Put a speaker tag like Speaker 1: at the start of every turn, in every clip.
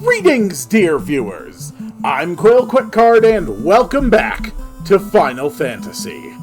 Speaker 1: Greetings, dear viewers! I'm Quill Quickcard, and welcome back to Final Fantasy.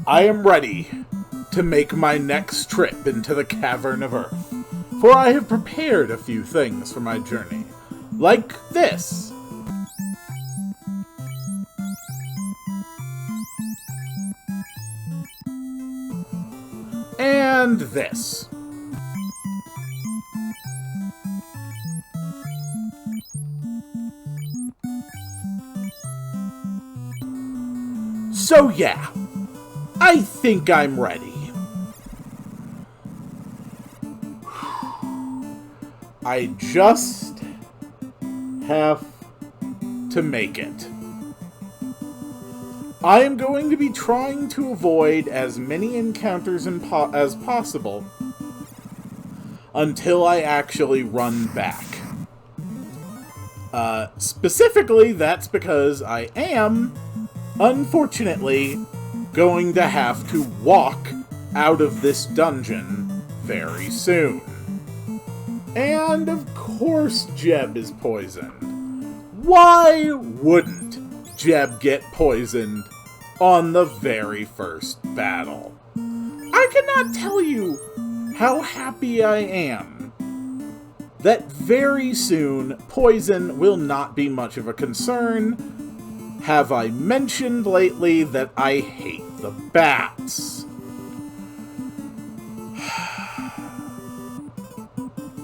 Speaker 1: I am ready to make my next trip into the Cavern of Earth, for I have prepared a few things for my journey, like this. And this. So yeah, I think I'm ready. I just have to make it. I am going to be trying to avoid as many encounters as possible until I actually run back. Specifically, that's because I am, unfortunately, going to have to walk out of this dungeon very soon. And of course Jeb is poisoned. Why wouldn't Jeb get poisoned on the very first battle? I cannot tell you how happy I am that very soon poison will not be much of a concern. Have I mentioned lately that I hate the bats?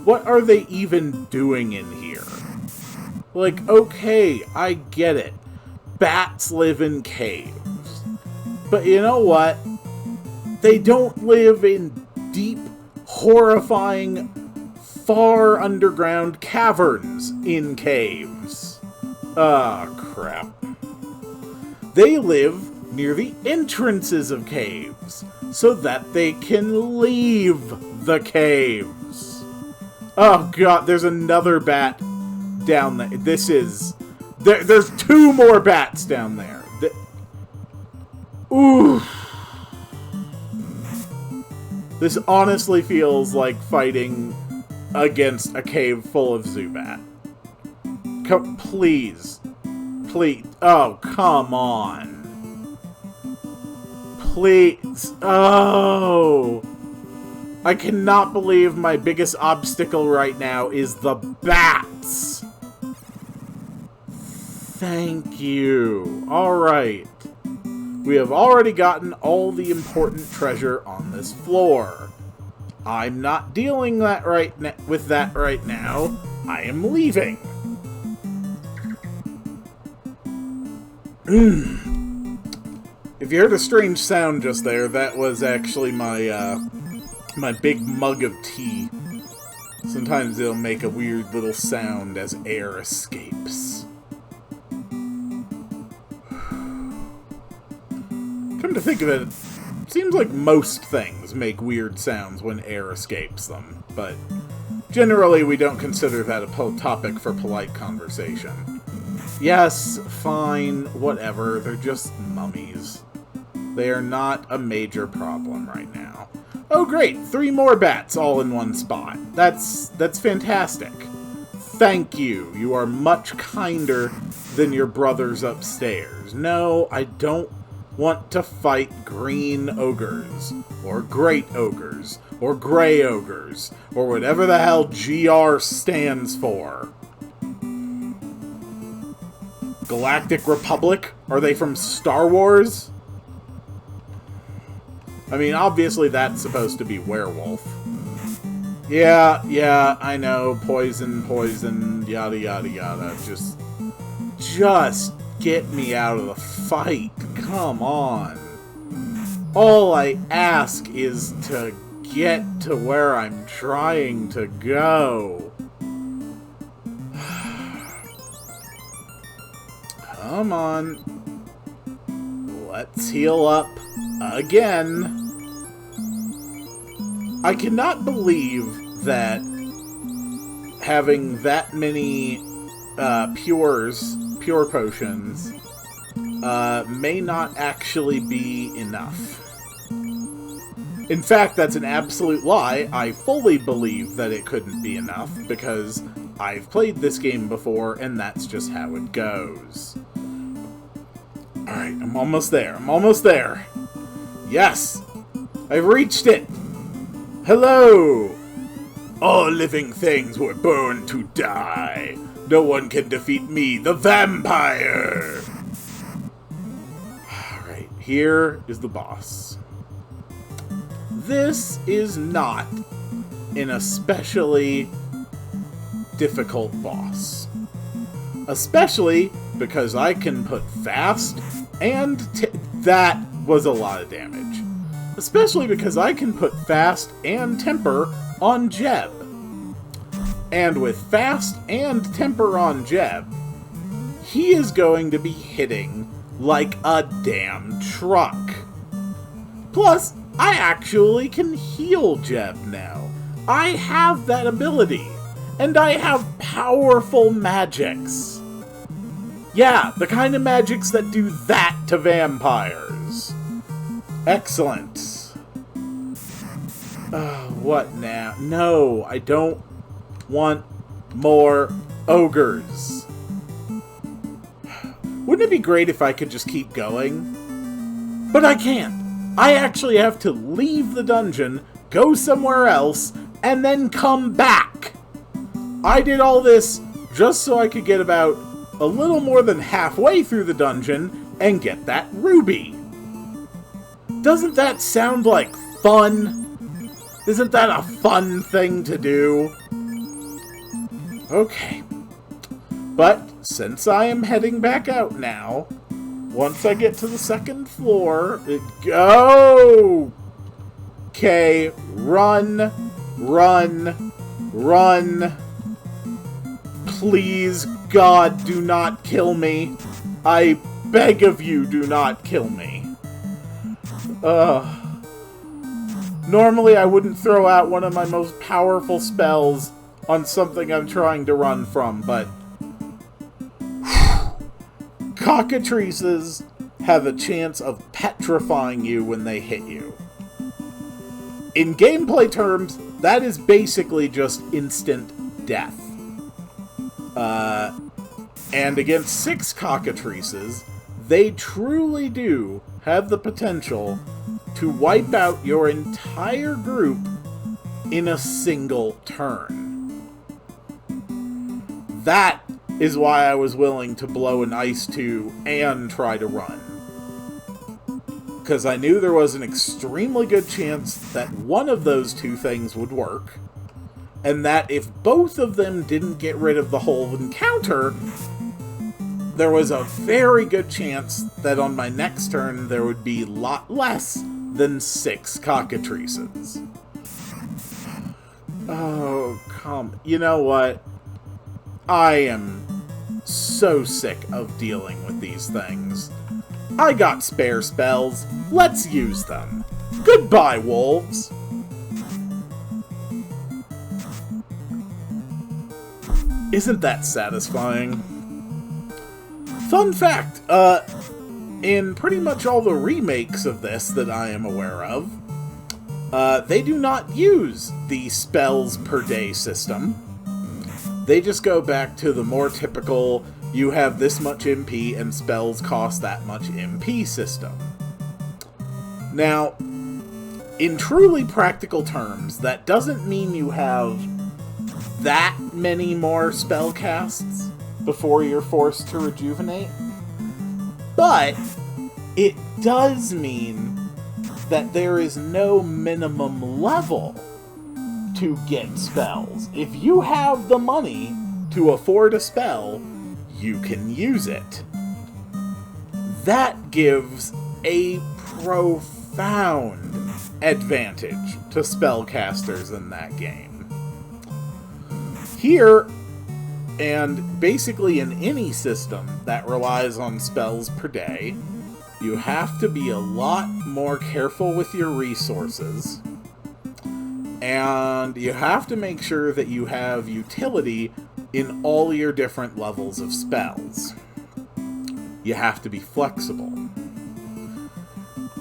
Speaker 1: What are they even doing in here? Like, okay, I get it. Bats live in caves. But you know what? They don't live in deep, horrifying, far underground caverns in caves. Ah, crap. They live near the entrances of caves, so that they can leave the caves. Oh god, there's another bat down there. There's two more bats down there. Ooh. This honestly feels like fighting against a cave full of Zubat. Please. Please. Oh, come on. Please. Oh. I cannot believe my biggest obstacle right now is the bats. Thank you. Alright. We have already gotten all the important treasure on this floor. I'm not dealing with that right now. I am leaving. If you heard a strange sound just there, that was actually my big mug of tea. Sometimes it'll make a weird little sound as air escapes. Come to think of it, it seems like most things make weird sounds when air escapes them, but generally we don't consider that a topic for polite conversation. Yes, fine, whatever, they're just mummies. They are not a major problem right now. Oh great, 3 more bats all in one spot. That's fantastic. Thank you. You are much kinder than your brothers upstairs. No, I don't want to fight green ogres, or great ogres, or gray ogres, or whatever the hell GR stands for. Galactic Republic? Are they from Star Wars? I mean, obviously that's supposed to be werewolf. Yeah, I know. Poison, yada, yada, yada. Just get me out of the fight. Come on. All I ask is to get to where I'm trying to go. Come on. Let's heal up again. I cannot believe that having that many pure potions may not actually be enough. In fact, that's an absolute lie. I fully believe that it couldn't be enough, because I've played this game before, and that's just how it goes. Alright, I'm almost there. I'm almost there. Yes! I've reached it! Hello! All living things were born to die. No one can defeat me, the vampire! Alright, here is the boss. This is not an especially difficult boss. Especially because I can put fast and... that was a lot of damage. Especially because I can put fast and temper on Jeb. And with fast and temper on Jeb, he is going to be hitting like a damn truck. Plus, I actually can heal Jeb now. I have that ability. And I have powerful magics. Yeah, the kind of magics that do that to vampires. Excellent. What now? No, I don't want more ogres. Wouldn't it be great if I could just keep going? But I can't. I actually have to leave the dungeon, go somewhere else, and then come back. I did all this just so I could get about a little more than halfway through the dungeon and get that ruby. Doesn't that sound like fun? Isn't that a fun thing to do? Okay. But since I am heading back out now, once I get to the second floor, go! Okay, run, run, run. Please, God, do not kill me. I beg of you, do not kill me. Normally I wouldn't throw out one of my most powerful spells on something I'm trying to run from, but... cockatrices have a chance of petrifying you when they hit you. In gameplay terms, that is basically just instant death. And against 6 cockatrices, they truly do have the potential to wipe out your entire group in a single turn. That is why I was willing to blow an ice tube and try to run. Because I knew there was an extremely good chance that one of those two things would work, and that if both of them didn't get rid of the whole encounter, there was a very good chance that on my next turn there would be a lot less than 6 cockatrices. Oh, come... You know what? I am so sick of dealing with these things. I got spare spells. Let's use them. Goodbye, wolves! Isn't that satisfying? Fun fact, in pretty much all the remakes of this that I am aware of, they do not use the spells per day system. They just go back to the more typical, you have this much MP and spells cost that much MP system. Now, in truly practical terms, that doesn't mean you have that many more spell casts before you're forced to rejuvenate, but it does mean that there is no minimum level to get spells. If you have the money to afford a spell, you can use it. That gives a profound advantage to spellcasters in that game. Here, and basically in any system that relies on spells per day, you have to be a lot more careful with your resources, and you have to make sure that you have utility in all your different levels of spells. You have to be flexible.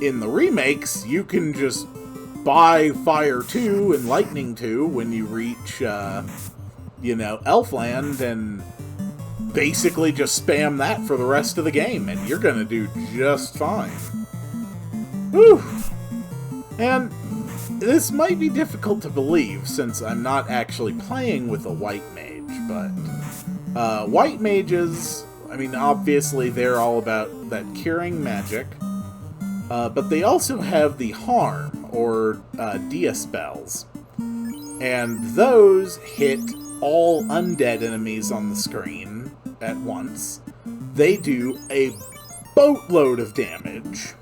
Speaker 1: In the remakes, you can just buy Fire 2 and Lightning 2 when you reach Elfland and basically just spam that for the rest of the game, and you're gonna do just fine. Whew! And this might be difficult to believe, since I'm not actually playing with a white mage, but white mages, I mean, obviously they're all about that curing magic, but they also have the harm, or dia spells, and those hit all undead enemies on the screen at once. They do a boatload of damage.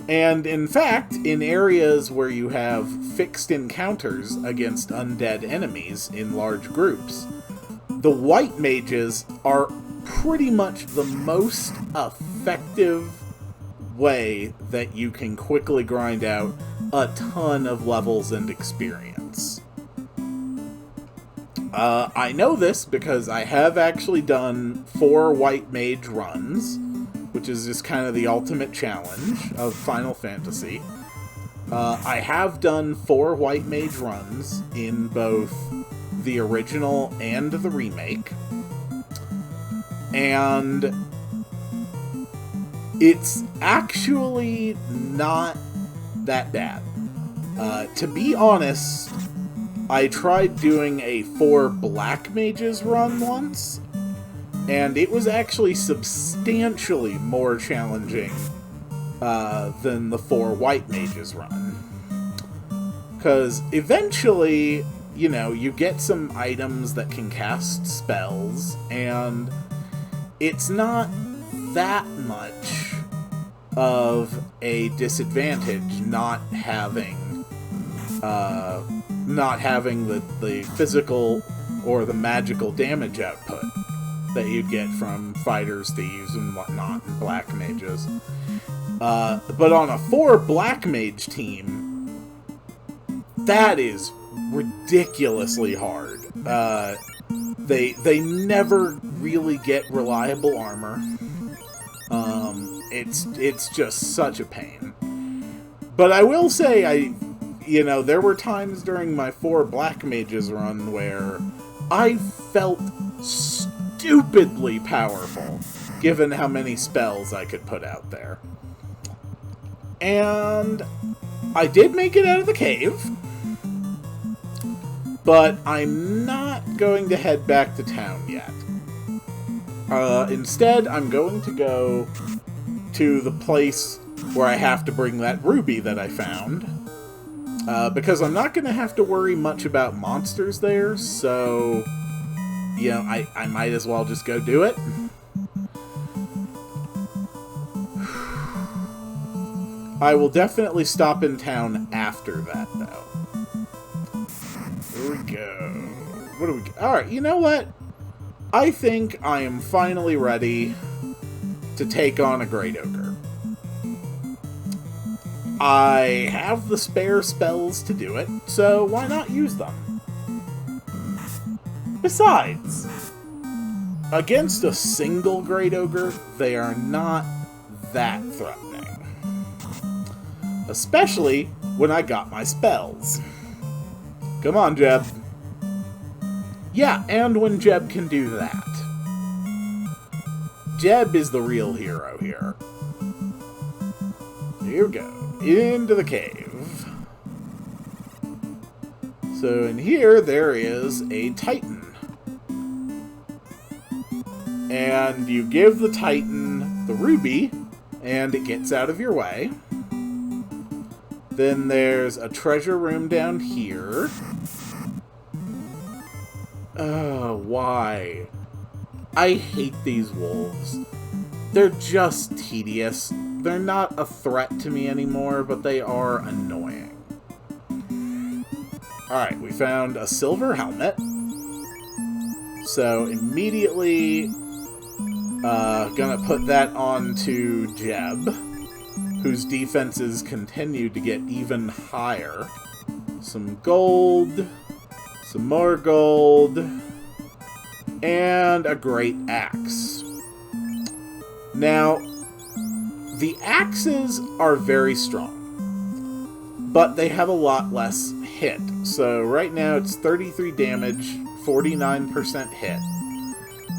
Speaker 1: And in fact, in areas where you have fixed encounters against undead enemies in large groups, the white mages are pretty much the most effective way that you can quickly grind out a ton of levels and experience. I know this because I have actually done 4 white mage runs, which is just kind of the ultimate challenge of Final Fantasy. I have done 4 white mage runs in both the original and the remake, and it's actually not that bad. To be honest, I tried doing a 4 black mages run once, and it was actually substantially more challenging than the 4 white mages run. Because eventually, you get some items that can cast spells, and it's not that much of a disadvantage not having the physical or the magical damage output that you'd get from fighters, thieves, and whatnot, and black mages. But on a 4 black mage team, that is ridiculously hard. They never really get reliable armor. It's just such a pain. But I will say, there were times during my 4 black mages run where I felt stupidly powerful, given how many spells I could put out there. And I did make it out of the cave, but I'm not going to head back to town yet. Instead, I'm going to go to the place where I have to bring that ruby that I found, because I'm not going to have to worry much about monsters there, so, I might as well just go do it. I will definitely stop in town after that, though. Here we go. What do we get? Alright, you know what? I think I am finally ready to take on a Great Ogre. I have the spare spells to do it, so why not use them? Besides, against a single Great Ogre, they are not that threatening. Especially when I got my spells. Come on, Jeb. Yeah, and when Jeb can do that. Jeb is the real hero here. Here we go. Into the cave. So in here, there is a Titan. And you give the Titan the ruby, and it gets out of your way. Then there's a treasure room down here. Why? I hate these wolves. They're just tedious. They're not a threat to me anymore, but they are annoying. Alright, we found a silver helmet. So immediately, gonna put that onto Jeb, whose defenses continue to get even higher. Some gold, some more gold, and a great axe. Now, the axes are very strong, but they have a lot less hit. So right now it's 33 damage 49% hit.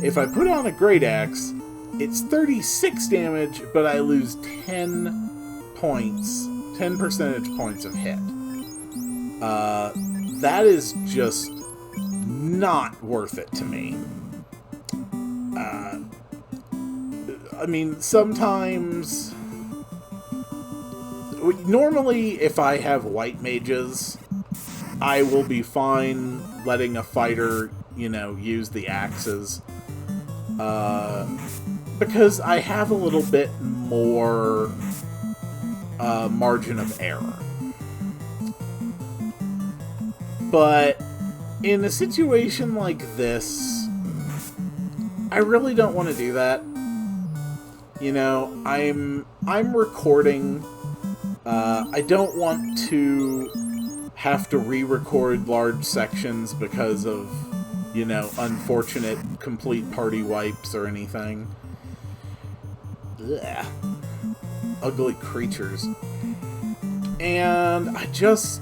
Speaker 1: If I put on a Great Axe, it's 36 damage, but I lose 10 points, 10 percentage points of hit. That is just not worth it to me. I mean, sometimes... Normally, if I have white mages, I will be fine letting a fighter, you know, use the axes. Because I have a little bit more margin of error. But in a situation like this, I really don't want to do that. You know, I'm recording. I don't want to have to re-record large sections because of, you know, unfortunate complete party wipes or anything. Ugh. Ugly creatures. And I just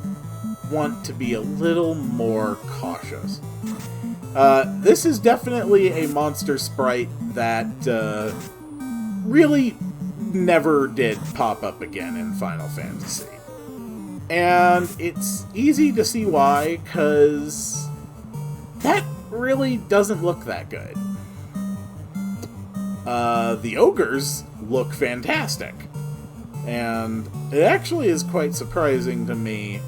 Speaker 1: want to be a little more cautious. This is definitely a monster sprite that really never did pop up again in Final Fantasy. And it's easy to see why, because that really doesn't look that good. The ogres look fantastic. And it actually is quite surprising to me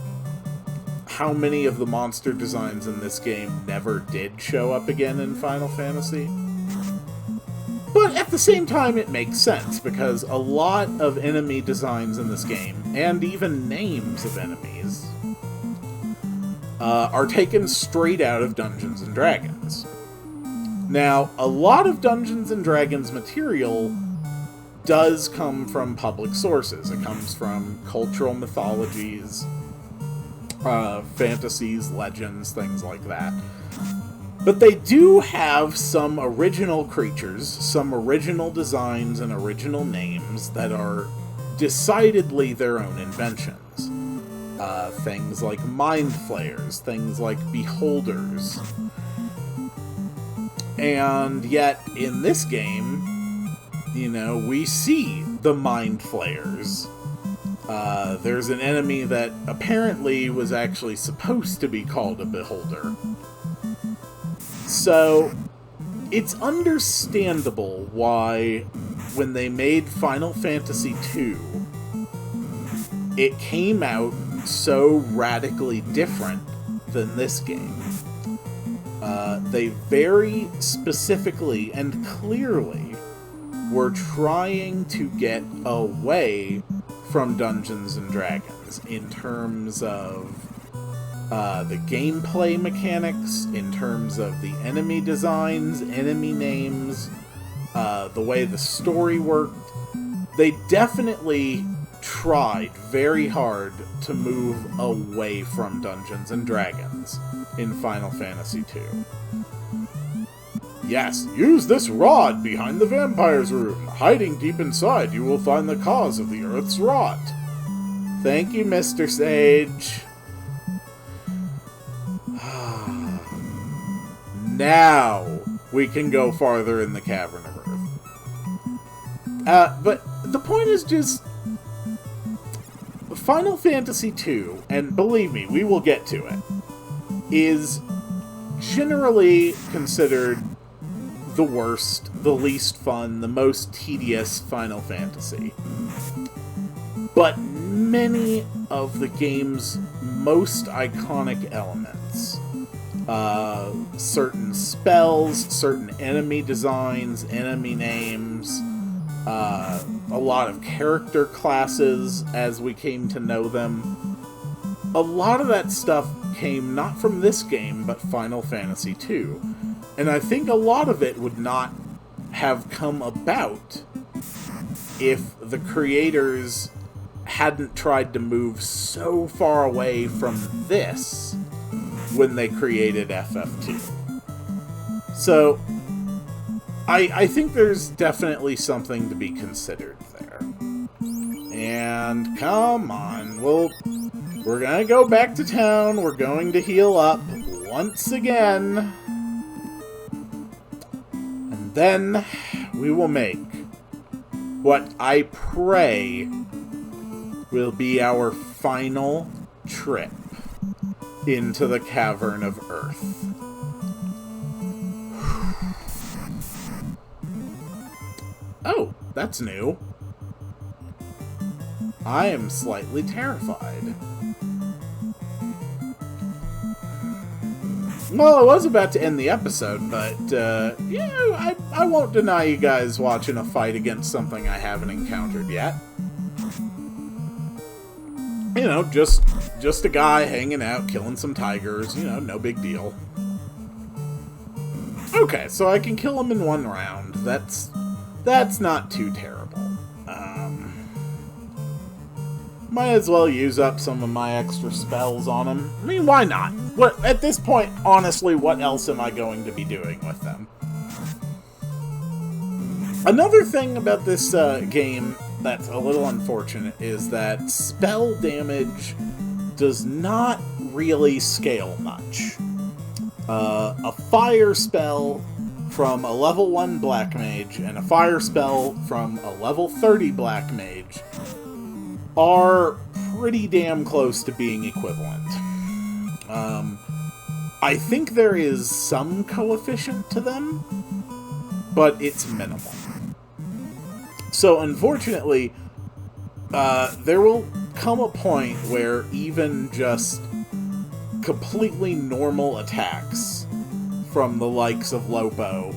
Speaker 1: how many of the monster designs in this game never did show up again in Final Fantasy. But at the same time, it makes sense, because a lot of enemy designs in this game, and even names of enemies, are taken straight out of Dungeons & Dragons. Now, a lot of Dungeons & Dragons material does come from public sources. It comes from cultural mythologies, fantasies, legends, things like that. But they do have some original creatures, some original designs and original names that are decidedly their own inventions. Things like Mind Flayers, things like Beholders. And yet, in this game, you know, we see the Mind Flayers. There's an enemy that apparently was actually supposed to be called a Beholder. So, it's understandable why, when they made Final Fantasy II, it came out so radically different than this game. They very specifically and clearly were trying to get away from Dungeons & Dragons in terms of the gameplay mechanics, in terms of the enemy designs, enemy names, the way the story worked. They definitely tried very hard to move away from Dungeons & Dragons in Final Fantasy II. Yes, use this rod behind the vampire's room. Hiding deep inside, you will find the cause of the Earth's rot. Thank you, Mr. Sage. Now we can go farther in the Cavern of Earth. But the point is just... Final Fantasy II, and believe me, we will get to it, is generally considered the worst, the least fun, the most tedious Final Fantasy. But many of the game's most iconic elements, certain spells, certain enemy designs, enemy names, a lot of character classes as we came to know them, a lot of that stuff came not from this game, but Final Fantasy II. And I think a lot of it would not have come about if the creators hadn't tried to move so far away from this when they created FF2. So, I think there's definitely something to be considered there. And come on, we're gonna go back to town, we're going to heal up once again. Then we will make what I pray will be our final trip into the Cavern of Earth. Oh, that's new. I am slightly terrified. Well, I was about to end the episode, but, yeah, I won't deny you guys watching a fight against something I haven't encountered yet. You know, just a guy hanging out, killing some tigers, you know, no big deal. Okay, so I can kill him in one round. That's not too terrible. Might as well use up some of my extra spells on him. I mean, why not? At this point, honestly, what else am I going to be doing with them? Another thing about this game that's a little unfortunate is that spell damage does not really scale much. A fire spell from a level 1 Black Mage and a fire spell from a level 30 Black Mage are pretty damn close to being equivalent. I think there is some coefficient to them, but it's minimal. So unfortunately, there will come a point where even just completely normal attacks from the likes of Lopo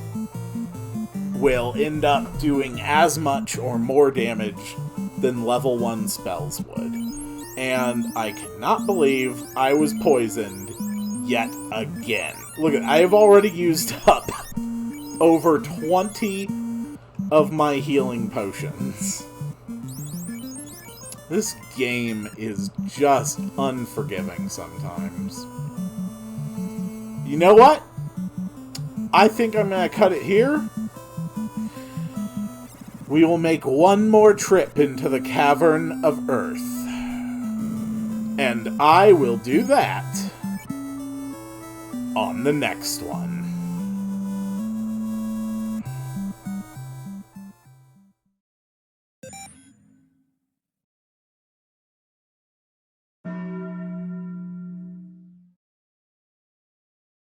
Speaker 1: will end up doing as much or more damage than level 1 spells would. And I cannot believe I was poisoned yet again. Look, I have already used up over 20 of my healing potions. This game is just unforgiving sometimes. You know what? I think I'm gonna cut it here. We will make one more trip into the Cavern of Earth. And I will do that on the next one.